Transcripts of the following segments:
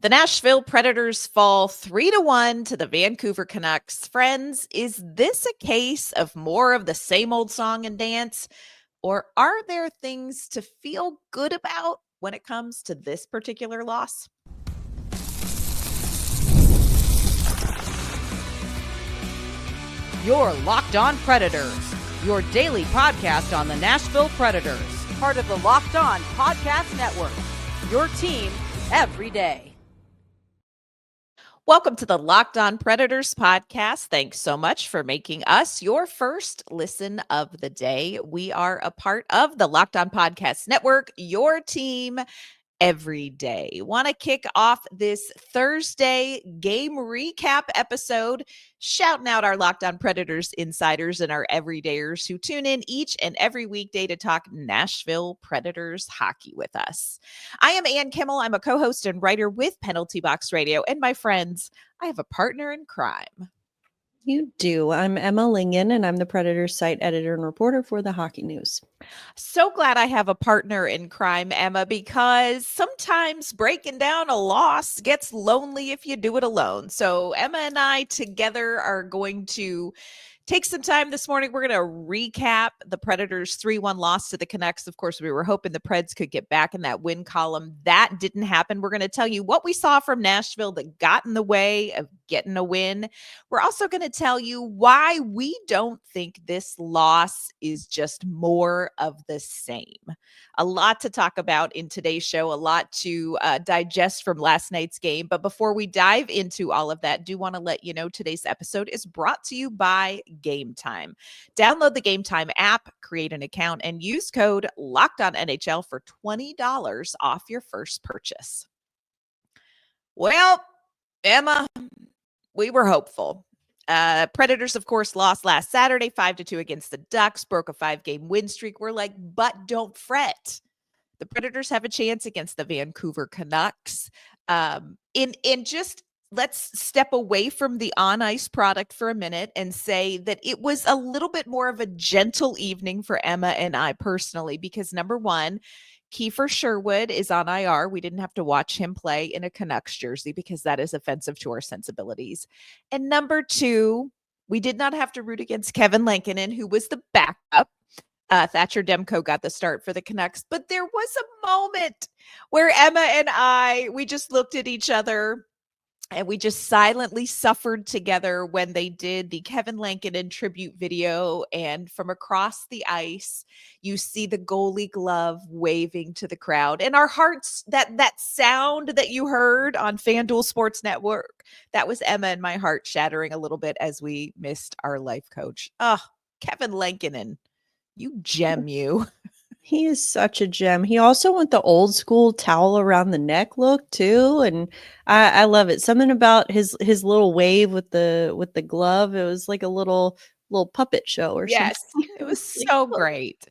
The Nashville Predators fall 3-1 to the Vancouver Canucks. Friends, is this a case of more of the same old song and dance? Or are there things to feel good about when it comes to this particular loss? You're Locked On Predators, your daily podcast on the Nashville Predators, part of the Locked On Podcast Network, your team every day. Welcome to the Locked On Predators podcast. Thanks so much for making us your first listen of the day. We are a part of the Locked On Podcast Network, your team every day. Want to kick off this Thursday game recap episode, shouting out our Locked On Predators insiders and our everydayers who tune in each and every weekday to talk Nashville Predators hockey with us. I am Ann Kimmel. I'm a co-host and writer with Penalty Box Radio. And my friends, I have a partner in crime. You do. I'm Emma Lingen, and I'm the Predators site editor and reporter for the Hockey News. So glad I have a partner in crime, Emma, because sometimes breaking down a loss gets lonely if you do it alone. So Emma and I together are going to take some time this morning. We're going to recap the Predators' 3-1 loss to the Canucks. Of course, we were hoping the Preds could get back in that win column. That didn't happen. We're going to tell you what we saw from Nashville that got in the way of getting a win. We're also going to tell you why we don't think this loss is just more of the same. A lot to talk about in today's show, a lot to digest from last night's game. But before we dive into all of that, do want to let you know today's episode is brought to you by Gametime. Download the Gametime app, create an account, and use code LOCKEDONNHL for $20 off your first purchase. Well, Emma, we were hopeful. Predators, of course, lost last Saturday 5-2 against the Ducks, broke a 5-game win streak. We're like, but don't fret. The Predators have a chance against the Vancouver Canucks. Let's step away from the on-ice product for a minute and say that it was a little bit more of a gentle evening for Emma and I personally, because number one, Kiefer Sherwood is on IR. We didn't have to watch him play in a Canucks jersey because that is offensive to our sensibilities. And number two, we did not have to root against Kevin Lankinen, who was the backup. Thatcher Demko got the start for the Canucks. But there was a moment where Emma and we just looked at each other and we just silently suffered together when they did the Kevin Lankinen tribute video. And from across the ice, you see the goalie glove waving to the crowd. And our hearts, that sound that you heard on FanDuel Sports Network, that was Emma and my heart shattering a little bit as we missed our life coach. Oh, Kevin Lankinen, you gem, you. He is such a gem. He also went the old school towel around the neck look too, and I love it. Something about his little wave with the glove. It was like a little puppet show or something. Yes, it was so great.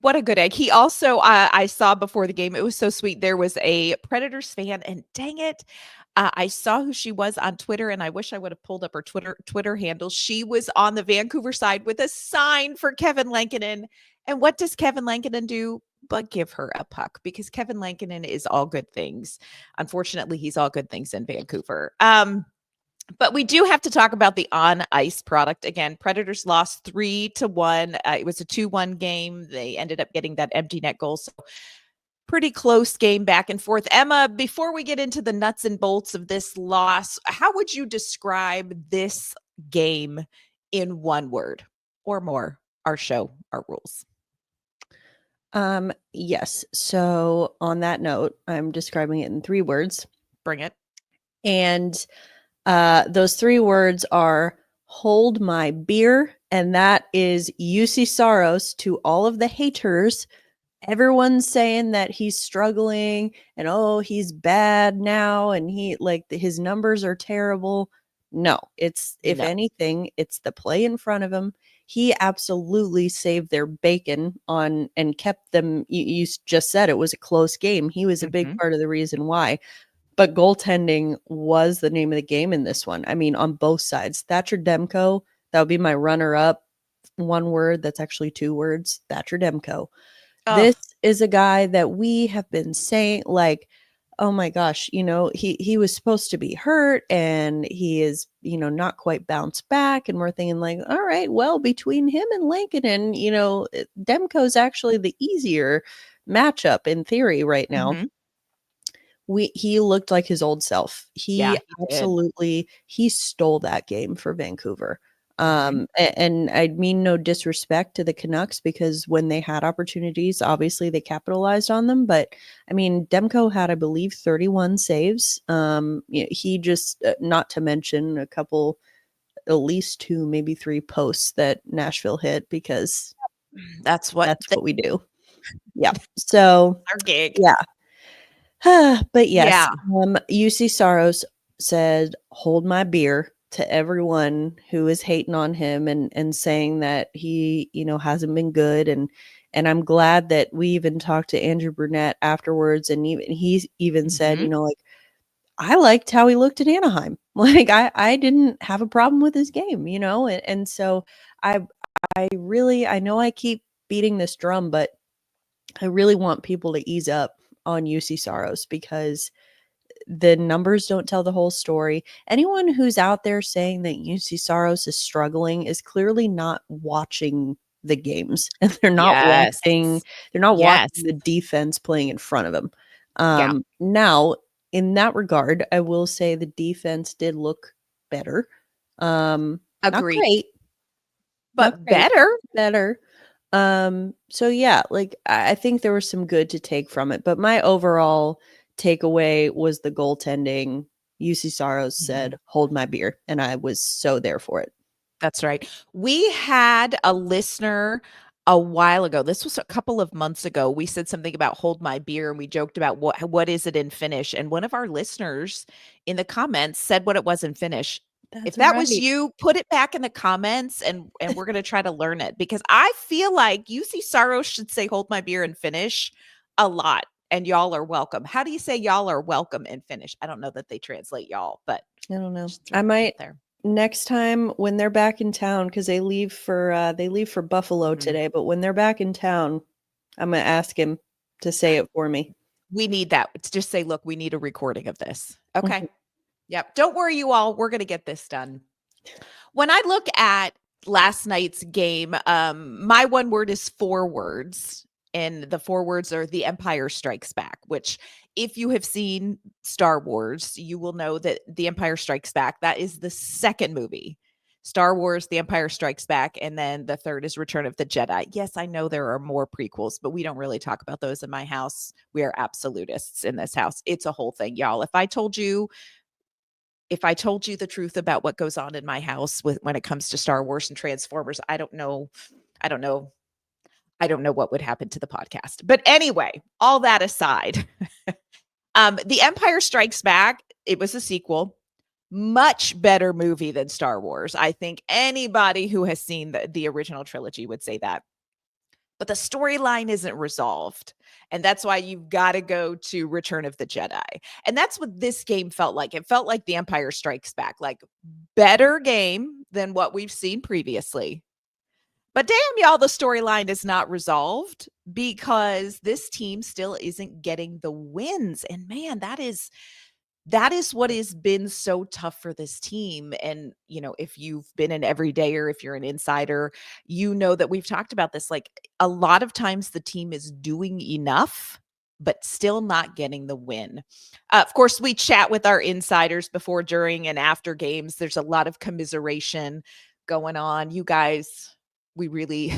What a good egg. He also, I saw before the game, it was so sweet. There was a Predators fan, and dang it, I saw who she was on Twitter, and I wish I would have pulled up her Twitter handle. She was on the Vancouver side with a sign for Kevin Lankinen. And what does Kevin Lankinen do but give her a puck? Because Kevin Lankinen is all good things. Unfortunately, he's all good things in Vancouver. But we do have to talk about the on-ice product. Again, Predators lost 3-1. It was a 2-1 game. They ended up getting that empty net goal. So pretty close game back and forth. Emma, before we get into the nuts and bolts of this loss, how would you describe this game in one word or more? Our show, our rules. Yes. So on that note, I'm describing it in 3 words. Bring it. And those 3 words are hold my beer. And that is Juuse Saros to all of the haters. Everyone's saying that he's struggling and, oh, he's bad now. And his numbers are terrible. No, if anything, it's the play in front of him. He absolutely saved their bacon on and kept them. You just said it was a close game. He was a big part of the reason why. But goaltending was the name of the game in this one. I mean, on both sides. Thatcher Demko, that would be my runner-up. One word, that's actually 2 words. Thatcher Demko. Oh. This is a guy that we have been saying, like, oh my gosh, he was supposed to be hurt and he is, not quite bounced back. And we're thinking like, all right, well, between him and Lincoln, and Demko's actually the easier matchup in theory right now. Mhm. He looked like his old self. Yeah, He he did. absolutely he stole that game for Vancouver. Mhm. And I mean no disrespect to the Canucks, because when they had opportunities, obviously they capitalized on them. But I mean, Demko had, I believe, 31 saves. He just, not to mention a couple, at least two, maybe three posts that Nashville hit, because That's what that's what we do. Yeah. So our gig. yeah. But yes, Yeah. UC Saros said, "Hold my beer," to everyone who is hating on him and saying that he, hasn't been good. And I'm glad that we even talked to Andrew Burnett afterwards, and even he even said, Mhm. like, I liked how he looked at Anaheim. Like, I didn't have a problem with his game, and so I I know I keep beating this drum, but I really want people to ease up on UC Saros, because the numbers don't tell the whole story. Anyone who's out there saying that UC Saros is struggling is clearly not watching the games, and Yes. they're not watching Yes. the defense playing in front of them. Yeah. Now, in that regard, I will say the defense did look better. Not Agreed. great, not But great, better. better. So yeah, like I think there was some good to take from it, but my overall takeaway was the goaltending. UC Saros said, Mhm. "Hold my beer," and I was so there for it. That's right. We had a listener a while ago. This was a couple of months ago. We said something about hold my beer and we joked about what is it in Finnish. And one of our listeners in the comments said what it was in Finnish. If That's that was right. you, put it back in the comments and we're going to try to learn it, because I feel like UC Saros should say hold my beer in Finnish a lot, and y'all are welcome. How do you say y'all are welcome in Finnish? I don't know that they translate y'all, but I don't know. just I throwing it out might there. next time when they're back in town, because they leave for Buffalo Mhm. today. But when they're back in town, I'm gonna ask him to say it for me. We need that. It's just say, "Look, we need a recording of this." Okay. Mhm. Yep. Don't worry, you all. We're gonna get this done. When I look at last night's game, my one word is four words. And the four words are The Empire Strikes Back, which, if you have seen Star Wars, you will know that The Empire Strikes Back, that is the second movie. Star Wars, The Empire Strikes Back, and then the third is Return of the Jedi. Yes, I know there are more prequels, but we don't really talk about those in my house. We are absolutists in this house. It's a whole thing, y'all. If I told you the truth about what goes on in my house when it comes to Star Wars and Transformers, I don't know. I don't know. I don't know what would happen to the podcast. But anyway, all that aside, The Empire Strikes Back, it was a sequel. Much better movie than Star Wars. I think anybody who has seen the original trilogy would say that. But the storyline isn't resolved. And that's why you've got to go to Return of the Jedi. And that's what this game felt like. It felt like The Empire Strikes Back, like better game than what we've seen previously. But damn, y'all, the storyline is not resolved because this team still isn't getting the wins. And man, that is what has been so tough for this team. And, if you've been an everydayer, if you're an insider, you know that we've talked about this. Like, a lot of times the team is doing enough, but still not getting the win. Of course, we chat with our insiders before, during, and after games. There's a lot of commiseration going on. You guys, we really,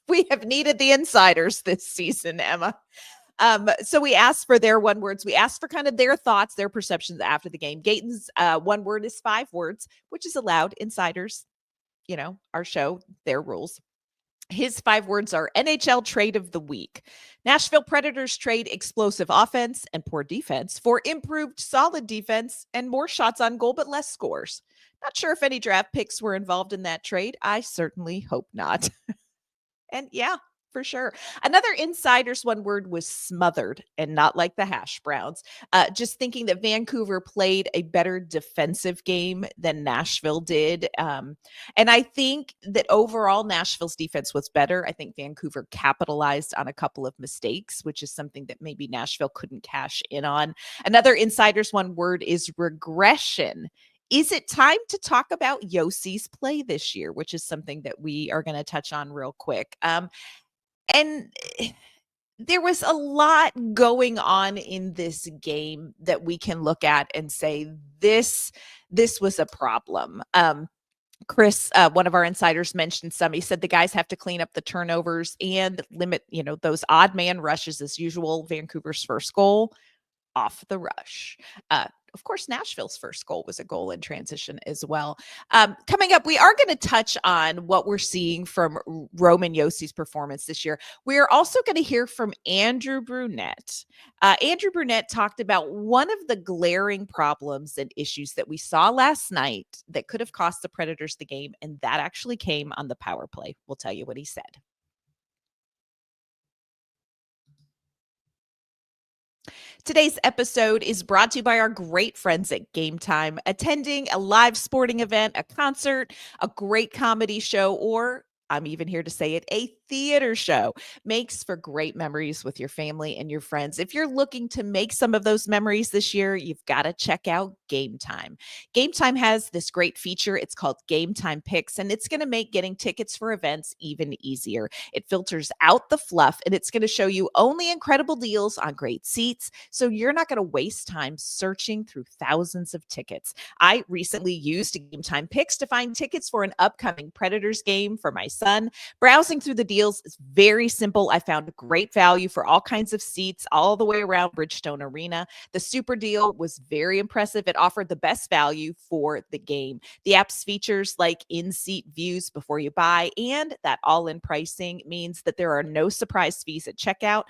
we have needed the insiders this season, Emma. So we asked for their one words. We asked for kind of their thoughts, their perceptions after the game. Gayton's one word is 5 words, which is allowed. Insiders, our show, their rules. His 5 words are NHL trade of the week. Nashville Predators trade explosive offense and poor defense for improved solid defense and more shots on goal, but less scores. Not sure if any draft picks were involved in that trade. I certainly hope not. And yeah, For sure. Another insider's one word was smothered, and not like the hash browns. Just thinking that Vancouver played a better defensive game than Nashville did. And I think that overall Nashville's defense was better. I think Vancouver capitalized on a couple of mistakes, which is something that maybe Nashville couldn't cash in on. Another insider's one word is regression. Is it time to talk about Yosi's play this year, which is something that we are going to touch on real quick? And there was a lot going on in this game that we can look at and say this was a problem. Chris, one of our insiders, mentioned some. He said the guys have to clean up the turnovers and limit, those odd man rushes as usual. Vancouver's first goal off the rush. Of course, Nashville's first goal was a goal in transition as well. Coming up, we are going to touch on what we're seeing from Roman Josi's performance this year. We are also going to hear from Andrew Brunette. Andrew Brunette talked about one of the glaring problems and issues that we saw last night that could have cost the Predators the game, and that actually came on the power play. We'll tell you what he said. Today's episode is brought to you by our great friends at Gametime. Attending a live sporting event, a concert, a great comedy show, or I'm even here to say it, a theater show makes for great memories with your family and your friends. If you're looking to make some of those memories this year, you've got to check out Gametime. Gametime has this great feature. It's called Gametime Picks, and it's going to make getting tickets for events even easier. It filters out the fluff, and it's going to show you only incredible deals on great seats, so you're not going to waste time searching through thousands of tickets. I recently used Gametime Picks to find tickets for an upcoming Predators game for my son. Browsing through the deals is very simple. I found great value for all kinds of seats all the way around Bridgestone Arena. The super deal was very impressive. It offered the best value for the game. The app's features like in-seat views before you buy and that all-in pricing means that there are no surprise fees at checkout.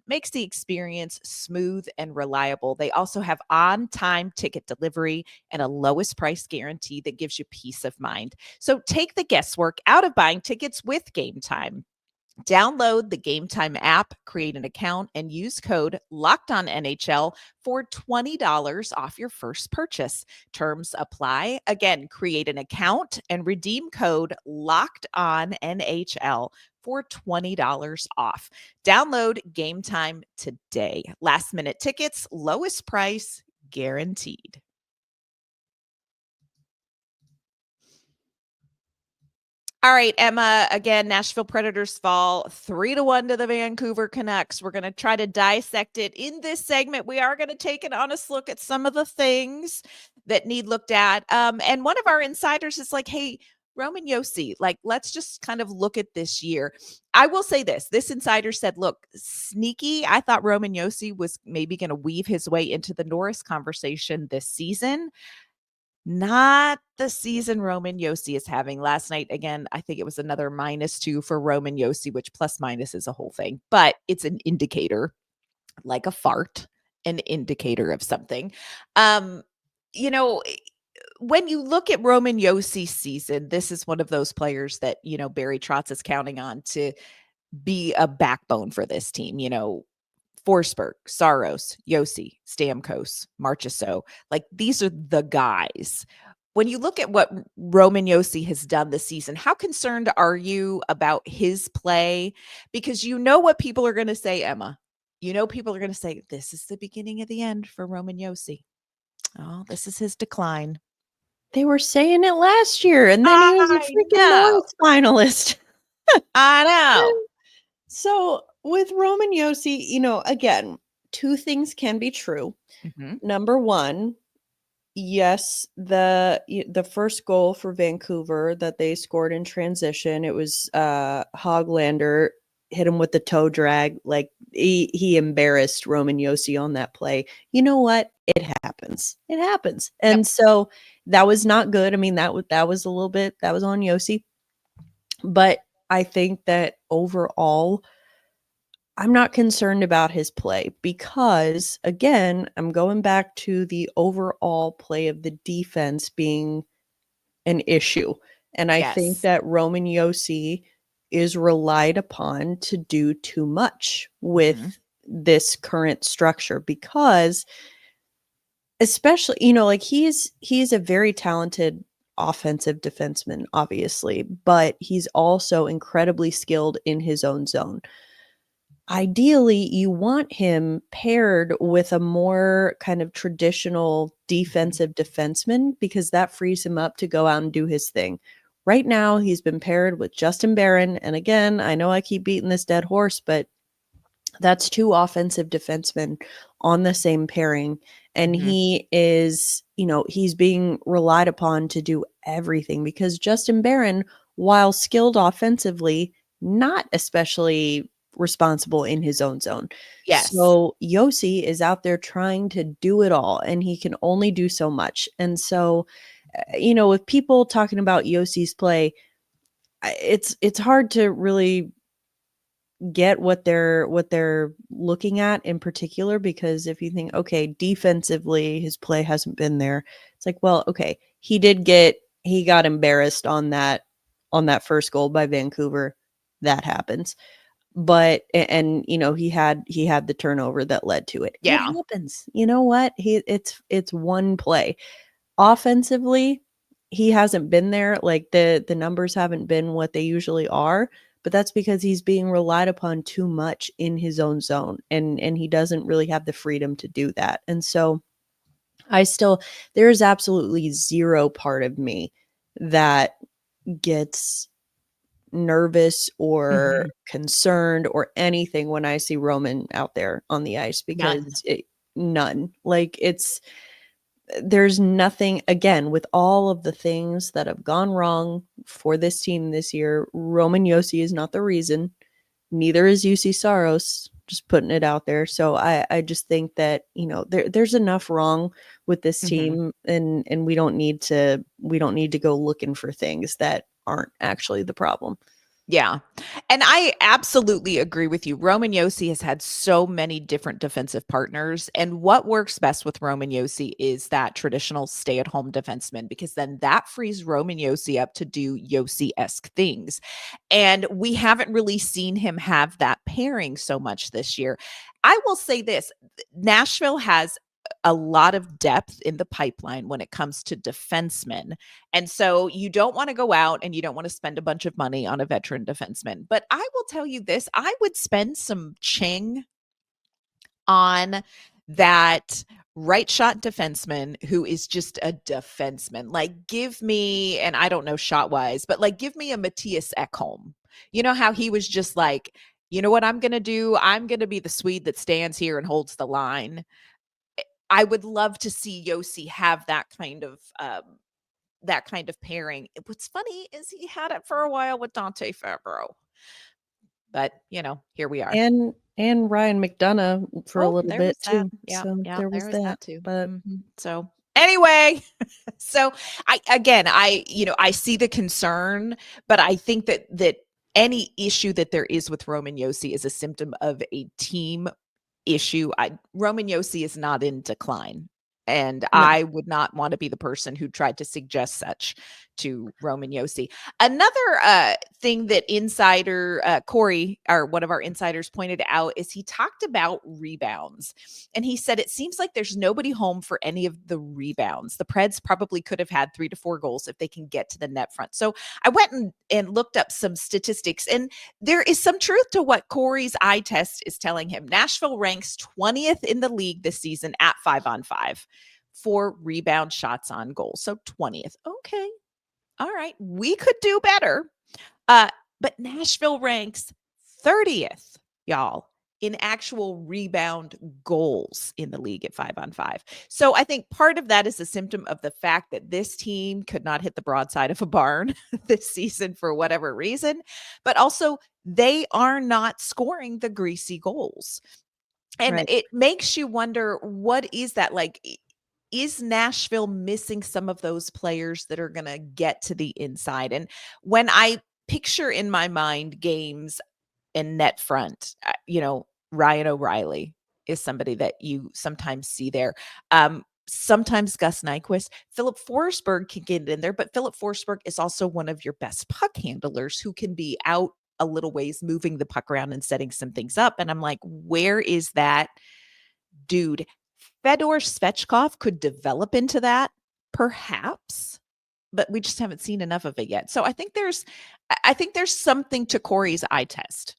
Makes the experience smooth and reliable. They also have on-time ticket delivery and a lowest price guarantee that gives you peace of mind. So take the guesswork out of buying tickets with Gametime. Download the Gametime app, create an account, and use code LOCKEDONNHL for $20 off your first purchase. Terms apply. Again, create an account and redeem code LOCKEDONNHL for $20 off. Download Gametime today. Last minute tickets, lowest price guaranteed. All right, Emma, again, Nashville Predators fall 3-1 to the Vancouver Canucks. We're going to try to dissect it in this segment. We are going to take an honest look at some of the things that need looked at. And one of our insiders is like, hey, Roman Josi, let's just kind of look at this year. I will say this insider said, look, sneaky. I thought Roman Josi was maybe going to weave his way into the Norris conversation this season. Not the season Roman Josi is having. Last night, again, I think it was another -2 for Roman Josi, which plus minus is a whole thing, but it's an indicator, like a fart, an indicator of something. You know, when you look at Roman Josi's season, this is one of those players that, Barry Trotz is counting on to be a backbone for this team. Forsberg, Saros, Yosi, Stamkos, Marchessault. These are the guys. When you look at what Roman Josi has done this season, how concerned are you about his play? Because you know what people are going to say, Emma. People are going to say, this is the beginning of the end for Roman Josi. Oh, this is his decline. They were saying it last year, and then he was a freaking Norris finalist. I know. So with Roman Josi, again, two things can be true. Mm-hmm. Number one, yes, the first goal for Vancouver that they scored in transition, it was Hoglander hit him with the toe drag. He embarrassed Roman Josi on that play. You know what? It happens. It happens. And so that was not good. I mean, that was a little bit, that was on Josi. But I think that overall, I'm not concerned about his play because, again, I'm going back to the overall play of the defense being an issue. And I think that Roman Josi is relied upon to do too much with Mhm. this current structure because especially, you know, like he's a very talented offensive defenseman, obviously, but he's also incredibly skilled in his own zone. Ideally, you want him paired with a more kind of traditional defensive defenseman because that frees him up to go out and do his thing. Right now, he's been paired with Justin Barron. And again, I know I keep beating this dead horse, but that's two offensive defensemen on the same pairing. And Mhm. he is, you know, he's being relied upon to do everything because Justin Barron, while skilled offensively, not especially responsible in his own zone. Yes. So Yosi is out there trying to do it all and he can only do so much. And so, you know, with people talking about Yosi's play, it's hard to really get what they're looking at in particular because if you think okay defensively his play hasn't been there, it's like well okay he got embarrassed on that first goal by Vancouver. That happens, but and you know he had the turnover that led to it. It Yeah. happens. You know what, it's one play. Offensively, he hasn't been there, like, the numbers haven't been what they usually are, but that's because he's being relied upon too much in his own zone, and he doesn't really have the freedom to do that, and so I still there is absolutely 0 part of me that gets nervous or Mhm. concerned or anything when I see Roman out there on the ice None. because none. Like, there's nothing again with all of the things that have gone wrong for this team this year. Roman Yosi is not the reason. Neither is Juuse Saros. Just putting it out there. So I just think that you know there's enough wrong with this Mhm. team, and we don't need to go looking for things that aren't actually the problem. Yeah. And I absolutely agree with you. Roman Yossi has had so many different defensive partners. And what works best with Roman Yossi is that traditional stay at home defenseman, because then that frees Roman Yossi up to do Yossi esque things. And we haven't really seen him have that pairing so much this year. I will say this: Nashville has a lot of depth in the pipeline when it comes to defensemen. And so you don't want to go out and you don't want to spend a bunch of money on a veteran defenseman. But I will tell you this: I would spend some ching on that right shot defenseman who is just a defenseman. Like, give me, and I don't know shot wise, but like, give me a Matthias Ekholm. You know how he was just like, you know what I'm going to do? I'm going to be the Swede that stands here and holds the line. I would love to see Yossi have that kind of pairing. What's funny is he had it for a while with Dante Fabro, but here we are. And Ryan McDonough for a Oh, little there was bit that. too. Yeah, So yeah, there there was was that. that too. But So anyway, so I see the concern, but I think that any issue that there is with Roman Yossi is a symptom of a team issue. Roman Yossi is not in decline. And no. I would not want to be the person who tried to suggest such to Roman Yossi. Another thing that insider Corey, or one of our insiders, pointed out is he talked about rebounds. And he said it seems like there's nobody home for any of the rebounds. The Preds probably could have had 3 to 4 goals if they can get to the net front. So I went and looked up some statistics, and there is some truth to what Corey's eye test is telling him. Nashville ranks 20th in the league this season at 5-on-5 for rebound shots on goal. So 20th. Okay. All right. We could do better. Uh, but Nashville ranks 30th, y'all, in actual rebound goals in the league at 5-on-5. So I think part of that is a symptom of the fact that this team could not hit the broadside of a barn this season for whatever reason, but also they are not scoring the greasy goals. And Right. it makes you wonder, what is that like? Is Nashville missing some of those players that are going to get to the inside? And when I picture in my mind games and net front, Ryan O'Reilly is somebody that you sometimes see there. Sometimes Gus Nyquist, Philip Forsberg can get in there, but Philip Forsberg is also one of your best puck handlers who can be out a little ways, moving the puck around and setting some things up. And I'm like, where is that dude? Fedor Svechkov could develop into that, perhaps, but we just haven't seen enough of it yet. So I think there's something to Corey's eye test.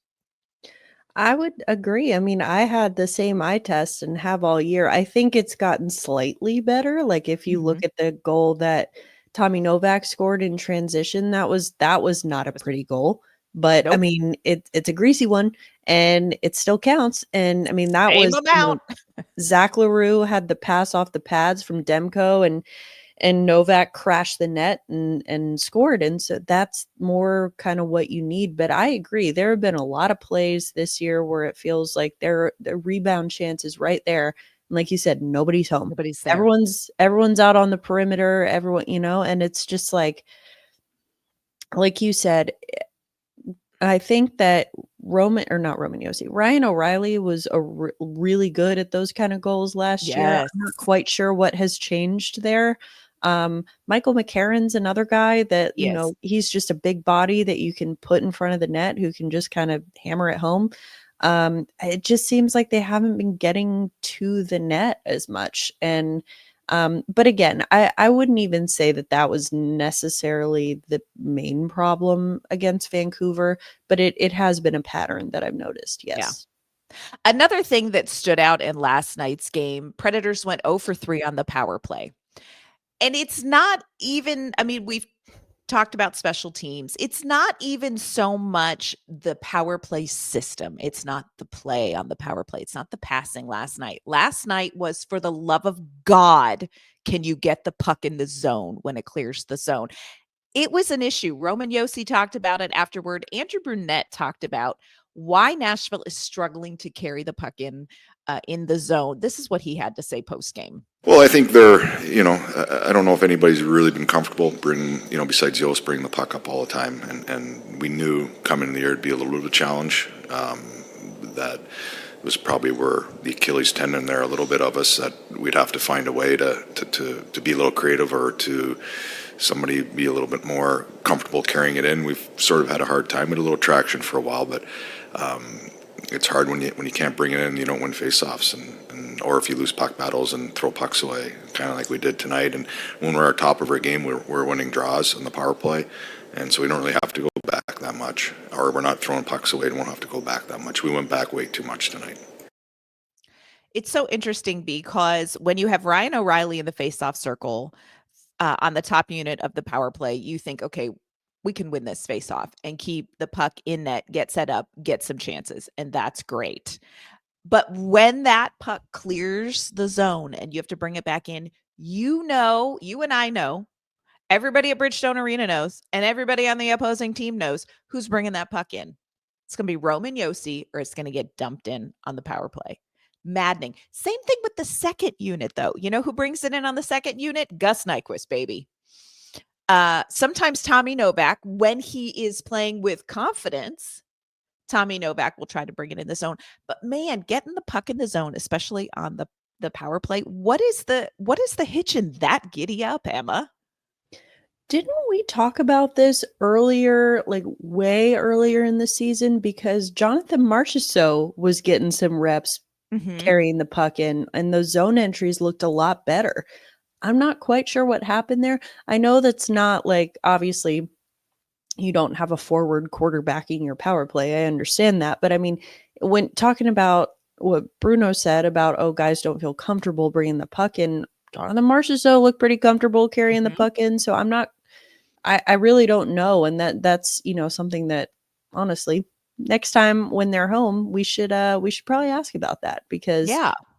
I would agree. I mean, I had the same eye test and have all year. I think it's gotten slightly better. Like if you look at the goal that Tommy Novak scored in transition, that was not a pretty goal. But I Nope. mean, it's a greasy one and it still counts. And I mean, that Same was amount. Zach LaRue had the pass off the pads from Demko and Novak crashed the net and scored. And so that's more kind of what you need. But I agree. There have been a lot of plays this year where it feels like the rebound chance is right there. And like you said, nobody's home. Nobody's there. Everyone's out on the perimeter, everyone, and it's just like you said, I think that Ryan O'Reilly was really good at those kind of goals last year. I'm not quite sure what has changed there. Michael McCarron's another guy that, he's just a big body that you can put in front of the net who can just kind of hammer it home. It just seems like they haven't been getting to the net as much. And but again, I wouldn't even say that was necessarily the main problem against Vancouver, but it has been a pattern that I've noticed. Yes. Yeah. Another thing that stood out in last night's game, Predators went 0 for 3 on the power play. And it's not even, I mean, we've talked about special teams. It's not even so much the power play system. It's not the play on the power play. It's not the passing last night. Last night was, for the love of God, can you get the puck in the zone when it clears the zone? It was an issue. Roman Yosi talked about it afterward. Andrew Brunette talked about why Nashville is struggling to carry the puck in the zone. This is what he had to say post-game. Well, I think I don't know if anybody's really been comfortable bringing, besides Yost, bringing the puck up all the time. And we knew coming in the year it'd be a little bit of a challenge. That was probably where the Achilles tendon there, a little bit of us, that we'd have to find a way to be a little creative, or to somebody be a little bit more comfortable carrying it in. We've sort of had a hard time with a little traction for a while, but it's hard when you can't bring it in, you don't win faceoffs, or if you lose puck battles and throw pucks away, kind of like we did tonight. And when we're at top of our game, we're winning draws on the power play, and so we don't really have to go back that much, or we're not throwing pucks away and won't have to go back that much. We went back way too much tonight. It's so interesting because when you have Ryan O'Reilly in the faceoff circle on the top unit of the power play, you think, okay, we can win this faceoff and keep the puck in net, get set up, get some chances, and that's great. But when that puck clears the zone and you have to bring it back in, you and I know, everybody at Bridgestone Arena knows, and everybody on the opposing team knows who's bringing that puck in. It's going to be Roman Yosi, or it's going to get dumped in on the power play. Maddening. Same thing with the second unit, though. You know who brings it in on the second unit? Gus Nyquist, baby. Sometimes Tommy Novak, when he is playing with confidence, Tommy Novak will try to bring it in the zone. But man, getting the puck in the zone, especially on the power play, what is the hitch in that giddy up, Emma? Didn't we talk about this earlier, like way earlier in the season? Because Jonathan Marchessault was getting some reps carrying the puck in, and those zone entries looked a lot better. I'm not quite sure what happened there. I know that's not, like, obviously you don't have a forward quarterbacking your power play. I understand that. But I mean, when talking about what Bruno said about, guys don't feel comfortable bringing the puck in, Jonathan Marchessault looked pretty comfortable carrying the puck in. So I really don't know. And that's, something that, honestly, next time when they're home, we should probably ask about that, because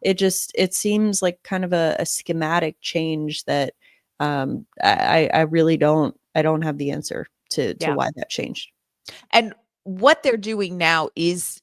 it seems like kind of a schematic change that I really don't have the answer to why that changed. And what they're doing now is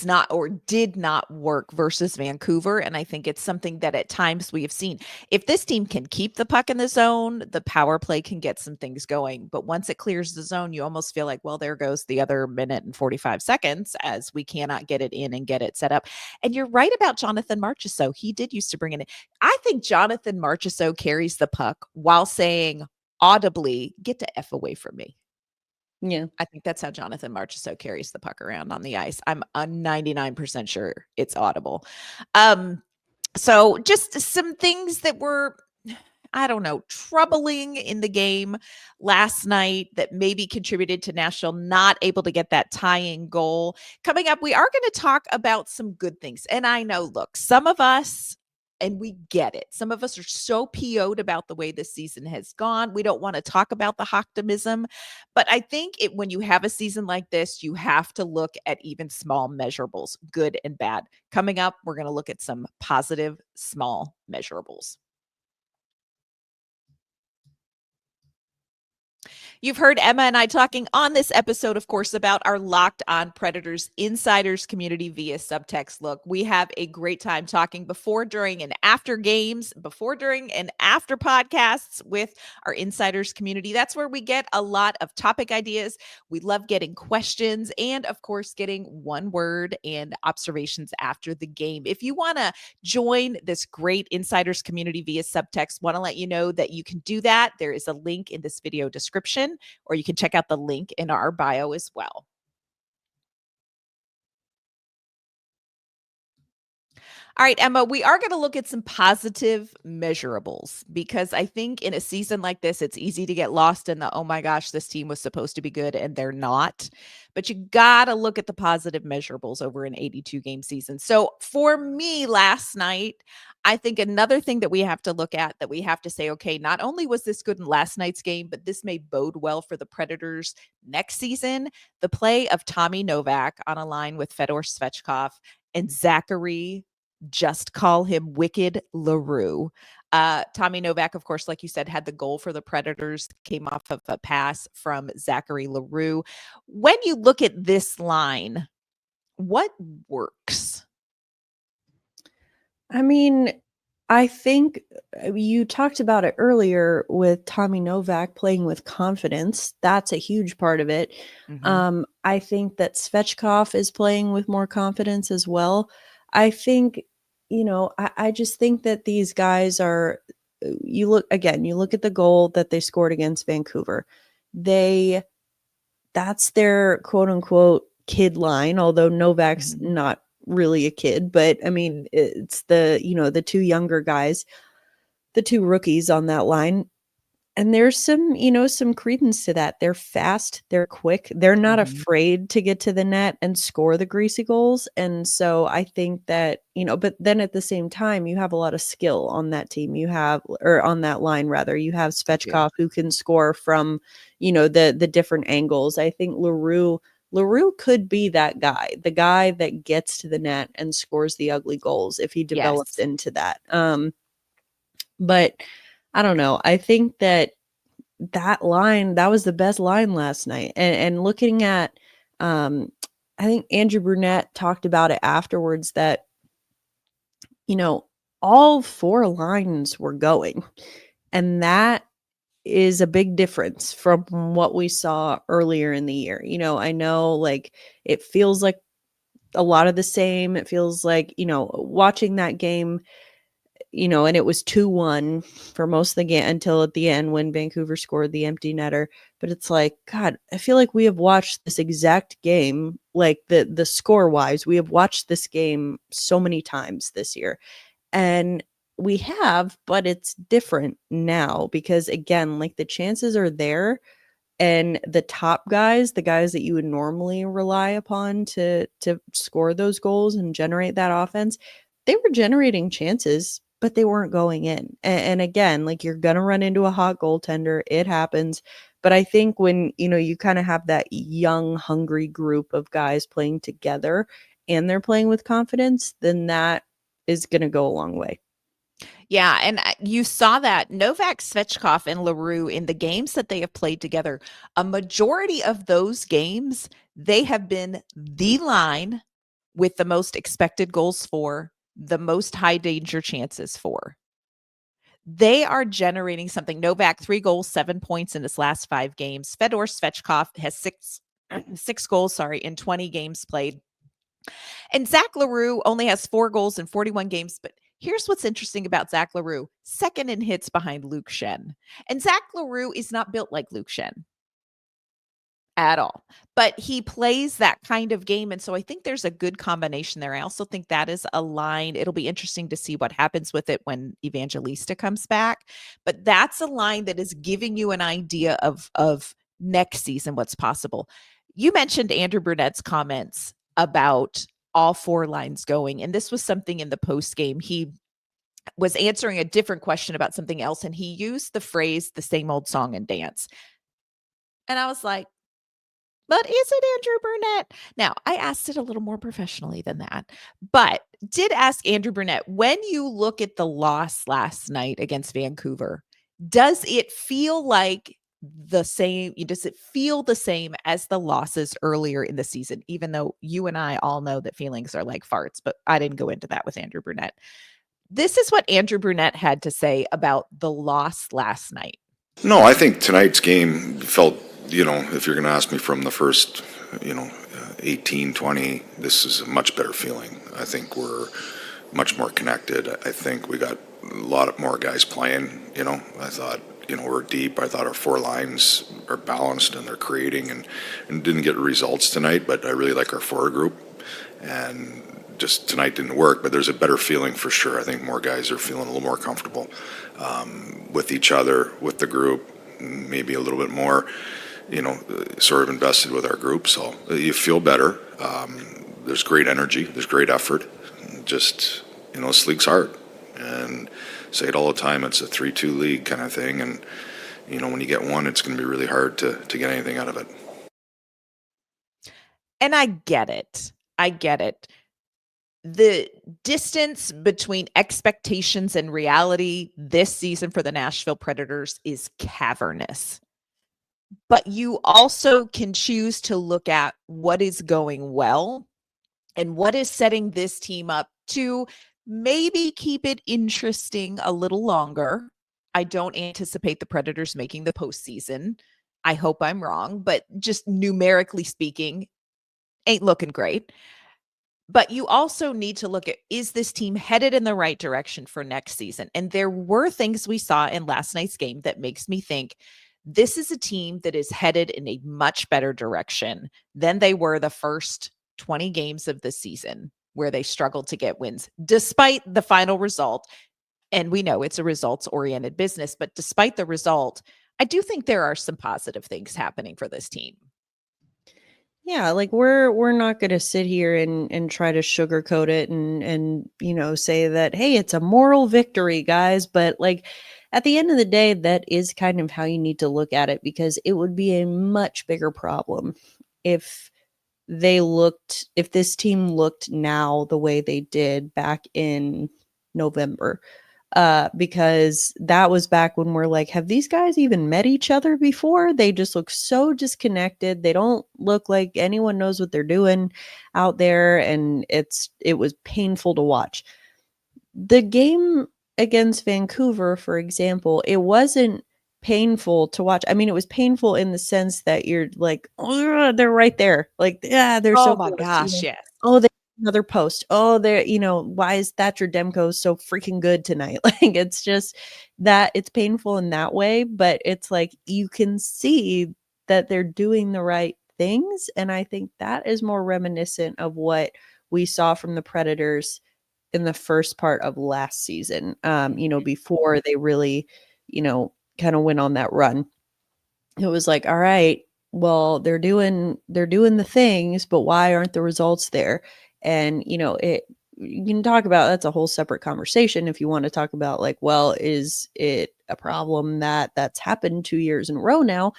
not, or did not, work versus Vancouver. And I think it's something that at times we have seen. If this team can keep the puck in the zone, the power play can get some things going. But once it clears the zone, you almost feel like, well, there goes the other minute and 45 seconds, as we cannot get it in and get it set up. And you're right about Jonathan Marchessault. He did used to bring it in. I think Jonathan Marchessault carries the puck while saying audibly, "Get the F away from me." Yeah. I think that's how Jonathan Marchessault carries the puck around on the ice. I'm 99% sure it's audible. So just some things that were, I don't know, troubling in the game last night that maybe contributed to Nashville not able to get that tying goal. Coming up, we are going to talk about some good things. And I know, look, some of us, and we get it. Some of us are so PO'd about the way this season has gone. We don't want to talk about the optimism. But I think when you have a season like this, you have to look at even small measurables, good and bad. Coming up, we're going to look at some positive small measurables. You've heard Emma and I talking on this episode, of course, about our Locked On Predators Insiders community via subtext. Look, we have a great time talking before, during, and after games, before, during, and after podcasts with our Insiders community. That's where we get a lot of topic ideas. We love getting questions and, of course, getting one word and observations after the game. If you want to join this great Insiders community via subtext, want to let you know that you can do that. There is a link in this video description, or you can check out the link in our bio as well. All right, Emma, we are going to look at some positive measurables because I think in a season like this, it's easy to get lost in the, oh my gosh, this team was supposed to be good and they're not. But you got to look at the positive measurables over an 82 game season. So for me last night, I think another thing that we have to look at, that we have to say, okay, not only was this good in last night's game, but this may bode well for the Predators next season. The play of Tommy Novak on a line with Fedor Svechkov and Zachary, just call him Wicked LaRue. Tommy Novak, of course, like you said, had the goal for the Predators, came off of a pass from Zachary LaRue. When you look at this line, what works? I mean, I think you talked about it earlier with Tommy Novak playing with confidence. That's a huge part of it. I think that Svechkov is playing with more confidence as well. I think, I just think that these guys are, you look at the goal that they scored against Vancouver. That's their quote unquote kid line, although Novak's not really a kid, but I mean, it's the two younger guys, the two rookies on that line. And there's some credence to that. They're fast, they're quick, they're not afraid to get to the net and score the greasy goals. And so I think that, but then at the same time, you have a lot of skill on that team. Or on that line rather, you have Svechkov who can score from, the different angles. I think LaRue could be that guy, the guy that gets to the net and scores the ugly goals if he develops into that. But I don't know. I think that line, that was the best line last night. And looking at, I think Andrew Brunette talked about it afterwards that, all four lines were going. And that is a big difference from what we saw earlier in the year. I know like it feels like a lot of the same. It feels like, watching that game, and it was 2-1 for most of the game until at the end when Vancouver scored the empty netter. But it's like, God, I feel like we have watched this exact game, like the score wise, we have watched this game so many times this year. And we have, but it's different now because again, like the chances are there. And the top guys, the guys that you would normally rely upon to score those goals and generate that offense, they were generating chances, but they weren't going in. And again, like you're going to run into a hot goaltender. It happens. But I think when, you kind of have that young, hungry group of guys playing together and they're playing with confidence, then that is going to go a long way. Yeah, and you saw that Novak, Svechkov, and LaRue in the games that they have played together, a majority of those games, they have been the line with the most expected goals for, the most high danger chances for. They are generating something. Novak, 3 goals, 7 points in his last 5 games. Fedor Svechkov has six goals, in 20 games played. And Zach LaRue only has 4 goals in 41 games, but here's what's interesting about Zach LaRue. Second in hits behind Luke Schenn. And Zach LaRue is not built like Luke Schenn. at all. But he plays that kind of game. And so I think there's a good combination there. I also think that is a line. It'll be interesting to see what happens with it when Evangelista comes back. But that's a line that is giving you an idea of next season, what's possible. You mentioned Andrew Burnett's comments about all four lines going. And this was something in the post game. He was answering a different question about something else. And he used the phrase, the same old song and dance. And I was like, but is it Andrew Burnett? Now, I asked it a little more professionally than that, but did ask Andrew Burnett, when you look at the loss last night against Vancouver, does it feel like the same? Does it feel the same as the losses earlier in the season? Even though you and I all know that feelings are like farts, but I didn't go into that with Andrew Burnett. This is what Andrew Burnett had to say about the loss last night. No, I think tonight's game felt, if you're going to ask me from the first, 18, 20, this is a much better feeling. I think we're much more connected. I think we got a lot more guys playing, I thought, we're deep. I thought our four lines are balanced and they're creating and didn't get results tonight, but I really like our forward group. And just tonight didn't work, but there's a better feeling for sure. I think more guys are feeling a little more comfortable with each other, with the group, maybe a little bit more, sort of invested with our group. So you feel better. There's great energy. There's great effort. Just, this league's hard. And say it all the time, it's a 3-2 league kind of thing. And, when you get one, it's going to be really hard to get anything out of it. And I get it. The distance between expectations and reality this season for the Nashville Predators is cavernous. But you also can choose to look at what is going well and what is setting this team up to maybe keep it interesting a little longer. I don't anticipate the Predators making the postseason. I hope I'm wrong, but just numerically speaking, ain't looking great. But you also need to look at, is this team headed in the right direction for next season? And there were things we saw in last night's game that makes me think this is a team that is headed in a much better direction than they were the first 20 games of the season, where they struggled to get wins, despite the final result. And we know it's a results-oriented business, but despite the result, I do think there are some positive things happening for this team. Yeah, like we're not going to sit here and try to sugarcoat it and say that, hey, it's a moral victory, guys, but like at the end of the day, that is kind of how you need to look at it, because it would be a much bigger problem if this team looked now the way they did back in November. Because that was back when we're like, have these guys even met each other before? They just look so disconnected. They don't look like anyone knows what they're doing out there. And it was painful to watch. The game against Vancouver, for example, it wasn't painful to watch. I mean, it was painful in the sense that you're like, oh, they're right there. Like, yeah, they're so my close, gosh, yes. Oh, they another post. Oh, they're, why is Thatcher Demko so freaking good tonight? Like, it's just that it's painful in that way, but it's like you can see that they're doing the right things. And I think that is more reminiscent of what we saw from the Predators in the first part of last season, before they really, kind of went on that run. It was like, all right, well, they're doing the things, but why aren't the results there? And, you can talk about, that's a whole separate conversation if you want to talk about like, well, is it a problem that's happened 2 years in a row now?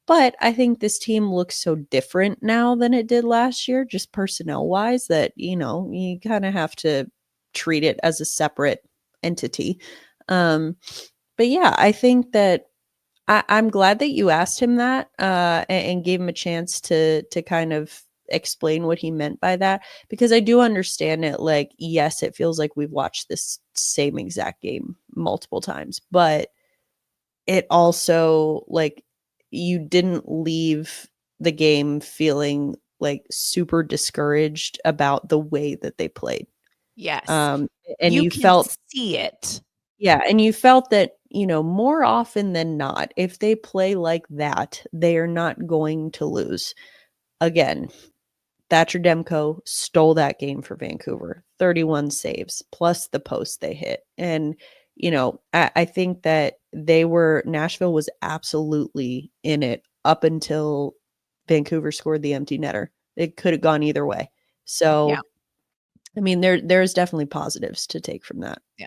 But I think this team looks so different now than it did last year, just personnel wise, that, you kind of have to treat it as a separate entity. But yeah, I think that I'm glad that you asked him that and gave him a chance to kind of explain what he meant by that, because I do understand it. Like, yes, it feels like we've watched this same exact game multiple times, but it also, like, you didn't leave the game feeling like super discouraged about the way that they played. Yes. And you you can felt see it. Yeah, and you felt that, more often than not, if they play like that, they are not going to lose. Again, Thatcher Demko stole that game for Vancouver. 31 saves plus the post they hit. And, I think that Nashville was absolutely in it up until Vancouver scored the empty netter. It could have gone either way. So, Yeah. I mean, there's definitely positives to take from that. Yeah.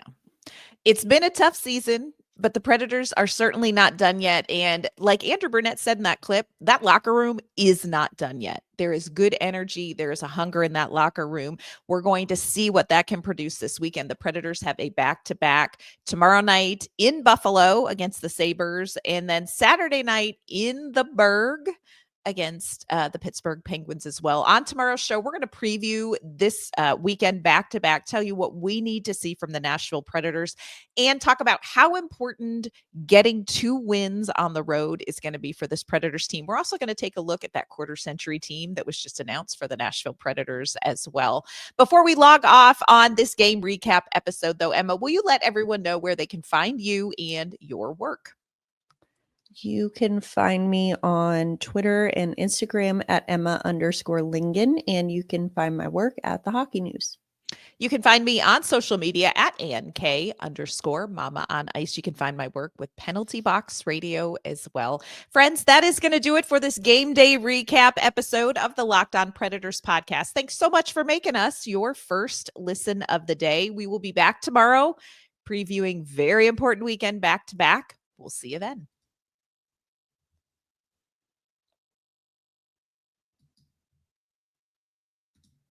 It's been a tough season, but the Predators are certainly not done yet. And like Andrew Burnett said in that clip, that locker room is not done yet. There is good energy. There is a hunger in that locker room. We're going to see what that can produce this weekend. The Predators have a back-to-back tomorrow night in Buffalo against the Sabres, and then Saturday night in the Berg against the Pittsburgh Penguins as well. On tomorrow's show, we're going to preview this weekend back-to-back, tell you what we need to see from the Nashville Predators, and talk about how important getting 2 wins on the road is going to be for this Predators team. We're also going to take a look at that quarter-century team that was just announced for the Nashville Predators as well. Before we log off on this game recap episode, though, Emma, will you let everyone know where they can find you and your work? You can find me on Twitter and Instagram at Emma_Lingen, and you can find my work at the Hockey News. You can find me on social media at ANK_Mama on Ice. You can find my work with Penalty Box Radio as well. Friends, that is going to do it for this game day recap episode of the Locked On Predators podcast. Thanks so much for making us your first listen of the day. We will be back tomorrow previewing very important weekend back to back. We'll see you then.